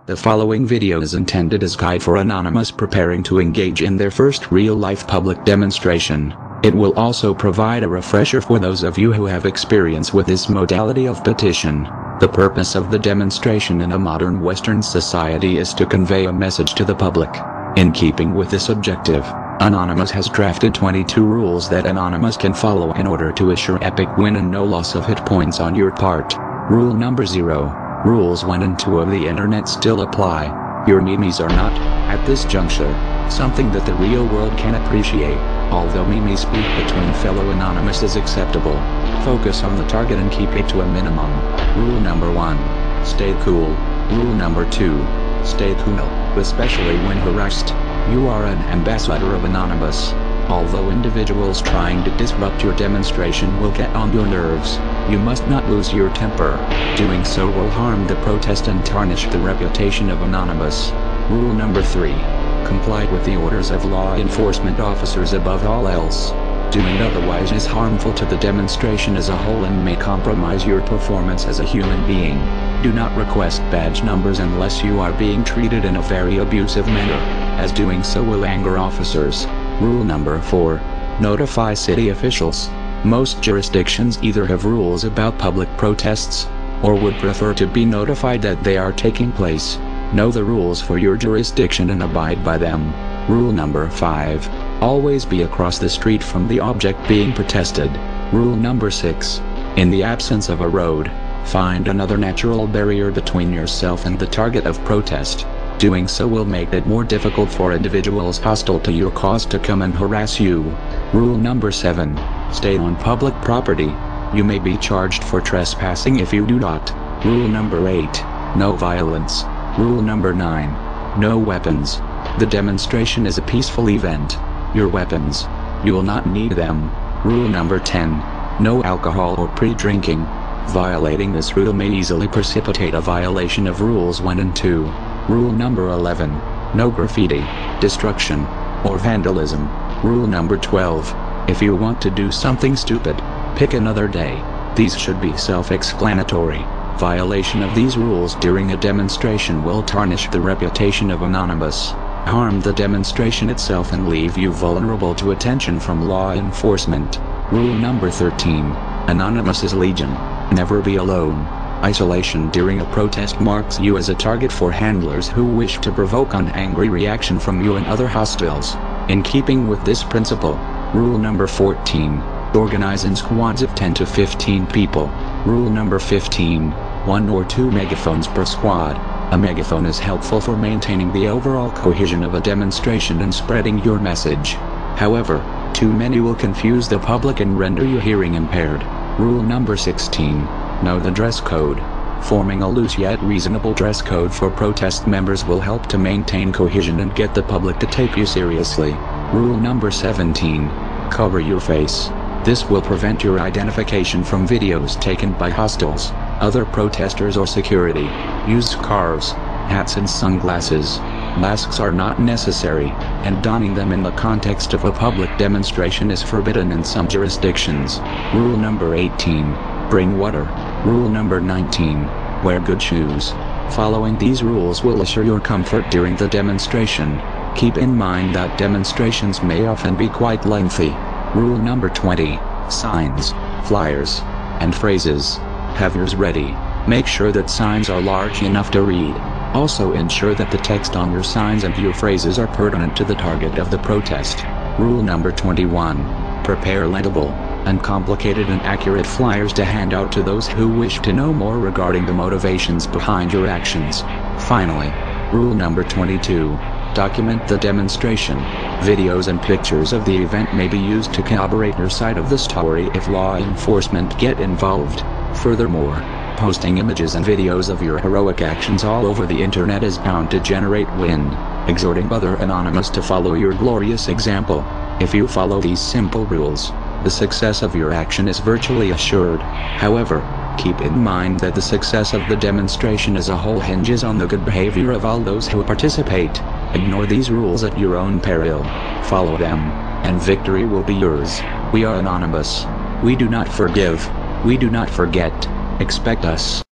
The following video is intended as guide for anonymous preparing to engage in their first real-life public demonstration. It will also provide a refresher for those of you who have experience with this modality of petition. The purpose of the demonstration in a modern Western society is to convey a message to the public. In keeping with this objective, Anonymous has drafted 22 rules that Anonymous can follow in order to assure epic win and no loss of hit points on your part. Rule number 0. Rules 1 and 2 of the internet still apply. Your memes are not, at this juncture, something that the real world can appreciate. Although memes speak between fellow Anonymous is acceptable, focus on the target and keep it to a minimum. Rule number 1. Stay cool. Rule number 2. Stay cool, especially when harassed. You are an ambassador of Anonymous. Although individuals trying to disrupt your demonstration will get on your nerves, you must not lose your temper. Doing so will harm the protest and tarnish the reputation of Anonymous. Rule number 3. Comply with the orders of law enforcement officers above all else. Doing otherwise is harmful to the demonstration as a whole and may compromise your performance as a human being. Do not request badge numbers unless you are being treated in a very abusive manner, as doing so will anger officers. Rule number 4. Notify city officials. Most jurisdictions either have rules about public protests, or would prefer to be notified that they are taking place. Know the rules for your jurisdiction and abide by them. Rule number 5. Always be across the street from the object being protested. Rule number 6. In the absence of a road, find another natural barrier between yourself and the target of protest. Doing so will make it more difficult for individuals hostile to your cause to come and harass you. Rule number 7. Stay on public property. You may be charged for trespassing if you do not. Rule number 8. No violence. Rule number 9. No weapons. The demonstration is a peaceful event. Your weapons, you will not need them. Rule number 10. No alcohol or pre-drinking. Violating this rule may easily precipitate a violation of rules 1 and 2. Rule number 11. No graffiti, destruction, or vandalism. Rule number 12. If you want to do something stupid, pick another day. These should be self-explanatory. Violation of these rules during a demonstration will tarnish the reputation of Anonymous, harm the demonstration itself and leave you vulnerable to attention from law enforcement. Rule number 13. Anonymous is legion. Never be alone. Isolation during a protest marks you as a target for handlers who wish to provoke an angry reaction from you and other hostiles. In keeping with this principle, rule number 14. Organize in squads of 10 to 15 people. Rule number 15. 1 or 2 megaphones per squad. A megaphone is helpful for maintaining the overall cohesion of a demonstration and spreading your message. However, too many will confuse the public and render you hearing impaired. Rule number 16. Know the dress code. Forming a loose yet reasonable dress code for protest members will help to maintain cohesion and get the public to take you seriously. Rule number 17. Cover your face. This will prevent your identification from videos taken by hostiles, other protesters or security. Use scarves, hats and sunglasses. Masks are not necessary, and donning them in the context of a public demonstration is forbidden in some jurisdictions. Rule number 18. Bring water. Rule number 19. Wear good shoes. Following these rules will assure your comfort during the demonstration. Keep in mind that demonstrations may often be quite lengthy. Rule number 20. Signs, flyers, and phrases. Have yours ready. Make sure that signs are large enough to read. Also ensure that the text on your signs and your phrases are pertinent to the target of the protest. Rule number 21. Prepare legible, uncomplicated and accurate flyers to hand out to those who wish to know more regarding the motivations behind your actions. Finally, rule number 22. Document the demonstration. Videos and pictures of the event may be used to corroborate your side of the story if law enforcement get involved. Furthermore, posting images and videos of your heroic actions all over the internet is bound to generate wind, exhorting other Anonymous to follow your glorious example. If you follow these simple rules, the success of your action is virtually assured. However, keep in mind that the success of the demonstration as a whole hinges on the good behavior of all those who participate. Ignore these rules at your own peril. Follow them, and victory will be yours. We are Anonymous. We do not forgive. We do not forget. Expect us.